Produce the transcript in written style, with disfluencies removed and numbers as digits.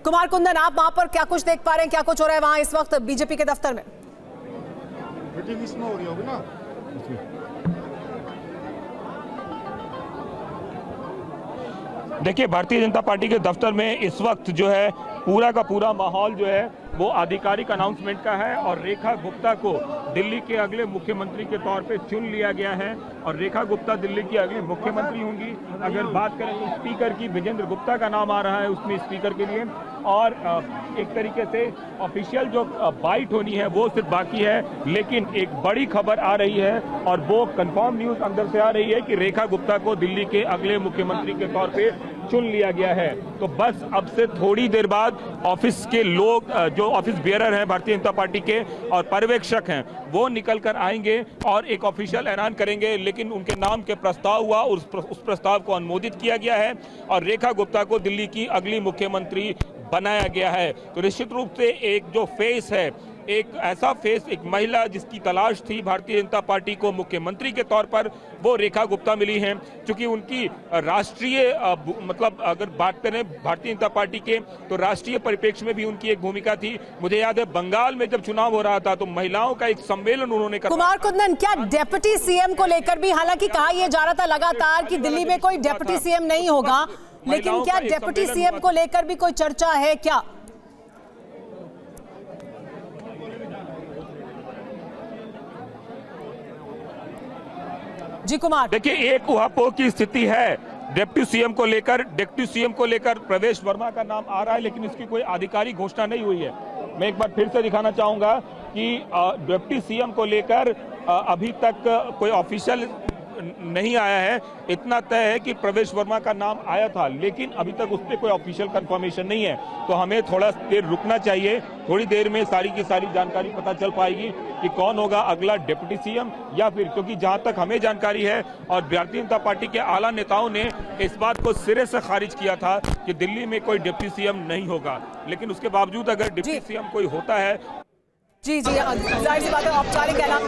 कुमार कुंदन, आप वहां पर क्या कुछ देख पा रहे हैं, क्या कुछ हो रहा है वहां इस वक्त बीजेपी के दफ्तर में? मीटिंग इसमें हो रही होगी ना। देखिए, भारतीय जनता पार्टी के दफ्तर में इस वक्त जो है पूरा का पूरा माहौल जो है वो आधिकारिक अनाउंसमेंट का है और रेखा गुप्ता को दिल्ली के अगले मुख्यमंत्री के तौर पे चुन लिया गया है और रेखा गुप्ता दिल्ली की अगली मुख्यमंत्री होंगी। अगर बात करें तो स्पीकर की विजेंद्र गुप्ता का नाम आ रहा है उसमें स्पीकर के लिए, और एक तरीके से ऑफिशियल जो बाइट होनी है वो सिर्फ बाकी है, लेकिन एक बड़ी खबर आ रही है और वो कंफर्म न्यूज अंदर से आ रही है कि रेखा गुप्ता को दिल्ली के अगले मुख्यमंत्री के तौर पे चुन लिया गया है। तो बस अब से थोड़ी देर बाद ऑफिस के लोग, जो ऑफिस बेयरर हैं भारतीय जनता पार्टी के और पर्यवेक्षक हैं, वो निकल कर आएंगे और एक ऑफिशियल ऐलान करेंगे, लेकिन उनके नाम के प्रस्ताव हुआ, उस प्रस्ताव को अनुमोदित किया गया है और रेखा गुप्ता को दिल्ली की अगली मुख्यमंत्री बनाया गया है। तो निश्चित रूप से एक जो फेस है, एक ऐसा फेस, एक महिला जिसकी तलाश थी भारतीय जनता पार्टी को मुख्यमंत्री के तौर पर, वो रेखा गुप्ता मिली हैं। क्योंकि उनकी राष्ट्रीय मतलब अगर बात करें भारतीय जनता पार्टी के, तो राष्ट्रीय परिप्रेक्ष्य में भी उनकी एक भूमिका थी। मुझे याद है बंगाल में जब चुनाव हो रहा था तो महिलाओं का एक सम्मेलन उन्होंने करा। कुमार कुंदन, क्या डिप्टी सीएम को लेकर भी, हालांकि कहा यह जा रहा था लगातार कि दिल्ली में कोई डिप्टी सीएम नहीं होगा, लेकिन क्या डिप्टी सीएम को लेकर भी कोई चर्चा है क्या? जी कुमार, देखिए, एक उहापोह की स्थिति है डिप्टी सीएम को लेकर। डिप्टी सीएम को लेकर प्रवेश वर्मा का नाम आ रहा है, लेकिन इसकी कोई आधिकारिक घोषणा नहीं हुई है। मैं एक बार फिर से दिखाना चाहूंगा कि डिप्टी सीएम को लेकर अभी तक कोई ऑफिशियल नहीं आया है। इतना तय है कि प्रवेश वर्मा का नाम आया था, लेकिन अभी तक उस पर कोई ऑफिशियल कंफर्मेशन नहीं है। तो हमें थोड़ा देर रुकना चाहिए, थोड़ी देर में सारी की सारी जानकारी पता चल पाएगी कि कौन होगा अगला डिप्टी सीएम, या फिर, क्योंकि जहां तक हमें जानकारी है और भारतीय जनता पार्टी के आला नेताओं ने इस बात को सिरे से खारिज किया था कि दिल्ली में कोई डिप्टी सीएम नहीं होगा, लेकिन उसके बावजूद अगर डिप्टी सीएम कोई होता है। जी जाहिर सी बात है, औपचारिक ऐलान